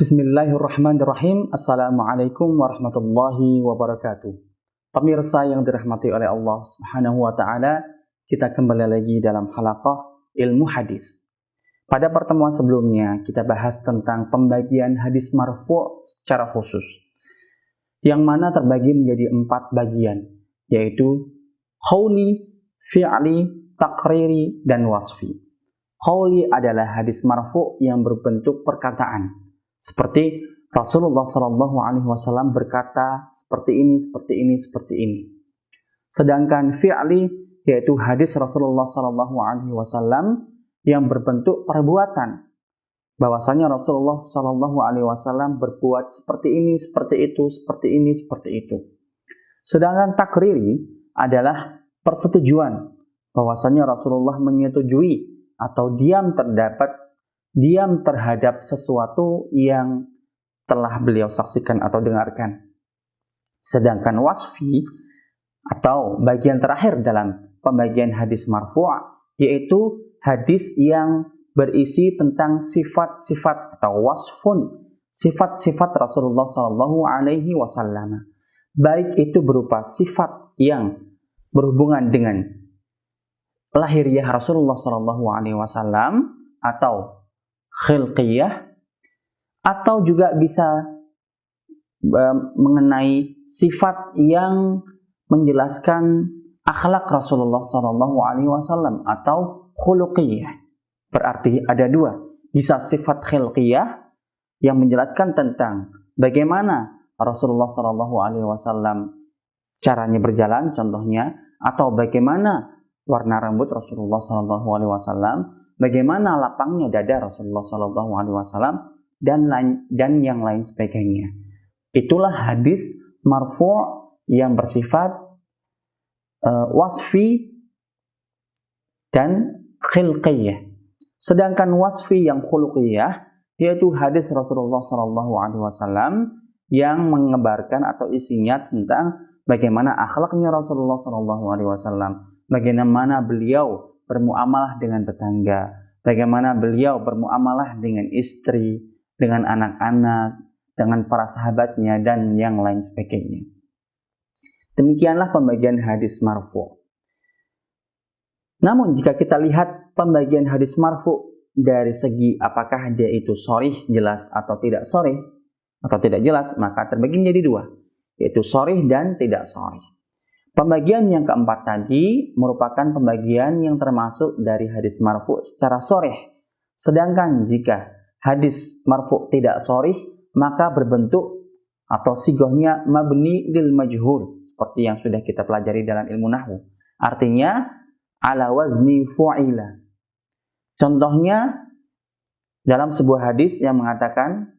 Bismillahirrahmanirrahim. Assalamualaikum warahmatullahi wabarakatuh. Pemirsa yang dirahmati oleh Allah Subhanahu wa taala, kita kembali lagi dalam halaqah ilmu hadis. Pada pertemuan sebelumnya kita bahas tentang pembagian hadis marfu' secara khusus, yang mana terbagi menjadi 4 bagian, yaitu qauli, fi'li, takriri, dan wasfi. Qauli adalah hadis marfu' yang berbentuk perkataan, seperti Rasulullah SAW berkata seperti ini, seperti ini, seperti ini. Sedangkan fi'li yaitu hadis Rasulullah SAW yang berbentuk perbuatan, bahwasanya Rasulullah SAW berbuat seperti ini, seperti itu, seperti ini, seperti itu. Sedangkan takriri adalah persetujuan, bahwasanya Rasulullah menyetujui atau diam terhadap sesuatu yang telah beliau saksikan atau dengarkan. Sedangkan wasfi atau bagian terakhir dalam pembagian hadis marfu' yaitu hadis yang berisi tentang sifat-sifat atau wasfun, sifat-sifat Rasulullah SAW, baik itu berupa sifat yang berhubungan dengan lahiriah Rasulullah SAW atau khilqiyah, atau juga bisa mengenai sifat yang menjelaskan akhlak Rasulullah SAW atau khuluqiyah. Berarti ada 2, bisa sifat khilqiyah yang menjelaskan tentang bagaimana Rasulullah SAW caranya berjalan, contohnya, atau bagaimana warna rambut Rasulullah SAW, bagaimana lapangnya dada Rasulullah SAW, dan yang lain sebagainya. Itulah hadis marfu' yang bersifat wasfi dan khilqiyah. Sedangkan wasfi yang khuluqiyah yaitu hadis Rasulullah SAW yang mengabarkan atau isinya tentang bagaimana akhlaknya Rasulullah SAW, bagaimana beliau bermuamalah dengan tetangga, bagaimana beliau bermuamalah dengan istri, dengan anak-anak, dengan para sahabatnya, dan yang lain sebagainya. Demikianlah pembagian hadis marfu'. Namun jika kita lihat pembagian hadis marfu' dari segi apakah dia itu sharih, jelas, atau tidak sharih, atau tidak jelas, maka terbagi menjadi 2, yaitu sharih dan tidak sharih. Pembagian yang keempat tadi merupakan pembagian yang termasuk dari hadis marfu' secara sharih. Sedangkan jika hadis marfu' tidak sharih, maka berbentuk atau sigohnya mabni lil majhul, seperti yang sudah kita pelajari dalam ilmu nahwu. Artinya ala wazni fu'ila. Contohnya dalam sebuah hadis yang mengatakan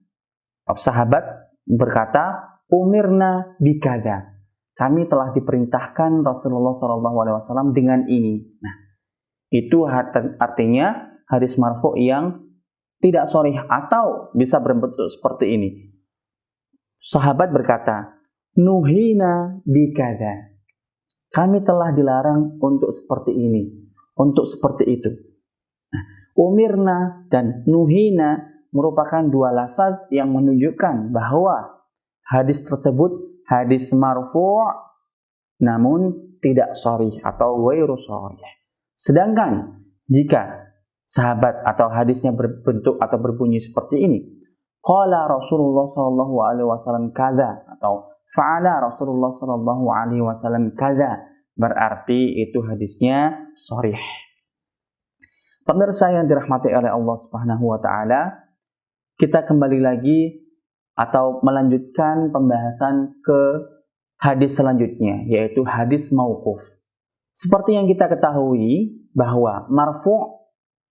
sahabat berkata, umirna bikada. Kami telah diperintahkan Rasulullah SAW dengan ini. Nah, itu artinya hadis marfu' yang tidak sharih atau bisa berbentuk seperti ini. Sahabat berkata, nuhina bikada. Kami telah dilarang untuk seperti ini, untuk seperti itu. Nah, umirna dan nuhina merupakan 2 lafaz yang menunjukkan bahwa hadis tersebut hadis marfu' namun tidak sharih atau ghairu sharih. Sedangkan jika sahabat atau hadisnya berbentuk atau berbunyi seperti ini, qala Rasulullah SAW kaza atau fa'ala Rasulullah SAW kaza, berarti itu hadisnya sharih. Pemirsa yang dirahmati oleh Allah Subhanahu wa taala, kita kembali lagi atau melanjutkan pembahasan ke hadis selanjutnya, yaitu hadis mauquf. Seperti yang kita ketahui bahwa marfu'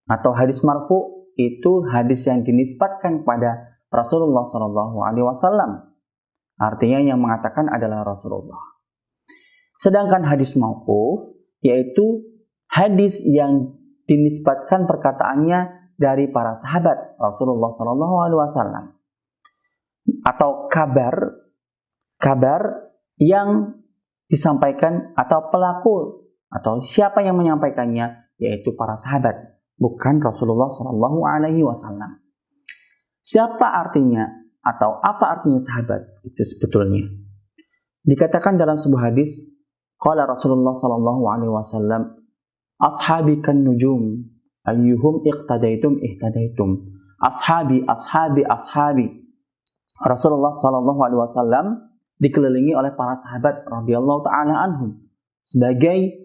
atau hadis marfu' itu hadis yang dinisbatkan pada Rasulullah SAW. Artinya yang mengatakan adalah Rasulullah. Sedangkan hadis mauquf yaitu hadis yang dinisbatkan perkataannya dari para sahabat Rasulullah SAW. Atau kabar yang disampaikan atau pelaku atau siapa yang menyampaikannya yaitu para sahabat, bukan Rasulullah SAW. Siapa artinya atau apa artinya sahabat itu sebetulnya. Dikatakan dalam sebuah hadis, qala Rasulullah sallallahu alaihi wasallam, ashabi kan nujum, ayyuhum iqtadaitum ihtadaitum. Ashabi, ashabi, ashabi. Rasulullah sallallahu alaihi wasallam dikelilingi oleh para sahabat radhiyallahu taala anhum sebagai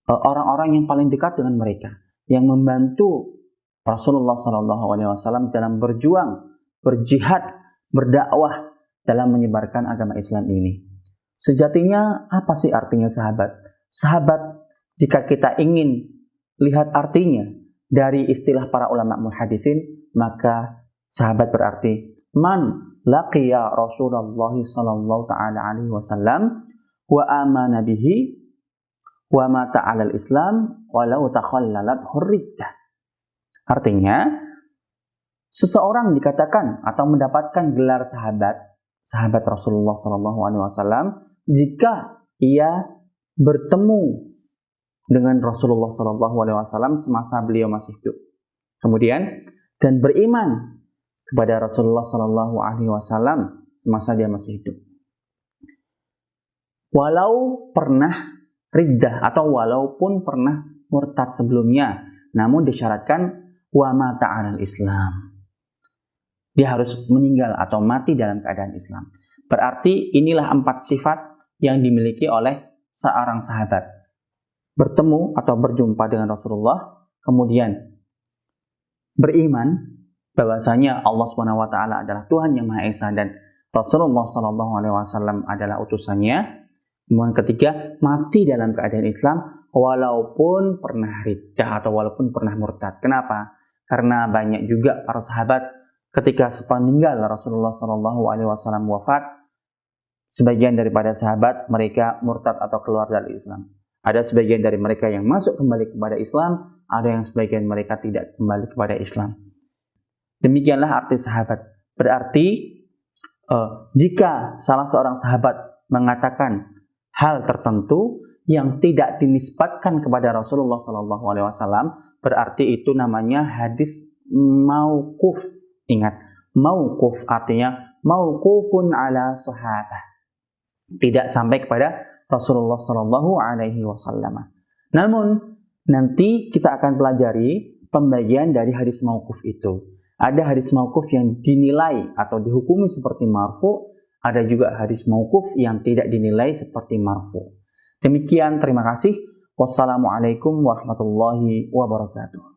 orang-orang yang paling dekat dengan mereka, yang membantu Rasulullah sallallahu alaihi wasallam dalam berjuang, berjihad, berdakwah dalam menyebarkan agama Islam ini. Sejatinya apa sih artinya sahabat? Sahabat, jika kita ingin lihat artinya dari istilah para ulama muhaditsin, maka sahabat berarti man laqiya Rasulullah sallallahu taala alaihi wasallam wa amana bihi wa mata 'alal Islam walau takhallalat hurridah. Artinya, seseorang dikatakan atau mendapatkan gelar sahabat Rasulullah sallallahu alaihi wasallam jika ia bertemu dengan Rasulullah sallallahu alaihi wasallam semasa beliau masih hidup. Kemudian dan beriman kepada Rasulullah sallallahu alaihi wasallam semasa dia masih hidup. Walau pernah riddah atau walaupun pernah murtad sebelumnya, namun disyaratkan wa mata 'alal Islam. Dia harus meninggal atau mati dalam keadaan Islam. Berarti inilah 4 sifat yang dimiliki oleh seorang sahabat. Bertemu atau berjumpa dengan Rasulullah, kemudian beriman bahwasanya Allah Subhanahu wa taala adalah Tuhan yang Maha Esa dan Rasulullah sallallahu alaihi wasallam adalah utusannya. Kemudian ketiga, mati dalam keadaan Islam walaupun pernah riddah atau walaupun pernah murtad. Kenapa? Karena banyak juga para sahabat ketika sepeninggal Rasulullah sallallahu alaihi wasallam wafat, sebagian daripada sahabat mereka murtad atau keluar dari Islam. Ada sebagian dari mereka yang masuk kembali kepada Islam, ada yang sebagian mereka tidak kembali kepada Islam. Demikianlah arti sahabat. Berarti jika salah seorang sahabat mengatakan hal tertentu yang tidak dinisbatkan kepada Rasulullah sallallahu alaihi wasallam, berarti itu namanya hadis mauquf. Ingat, mauquf artinya mauqufun ala sahabah. Tidak sampai kepada Rasulullah sallallahu alaihi wasallam. Namun nanti kita akan pelajari pembagian dari hadis mauquf itu. Ada hadis mauquf yang dinilai atau dihukumi seperti marfu, ada juga hadis mauquf yang tidak dinilai seperti marfu. Demikian, terima kasih. Wassalamualaikum warahmatullahi wabarakatuh.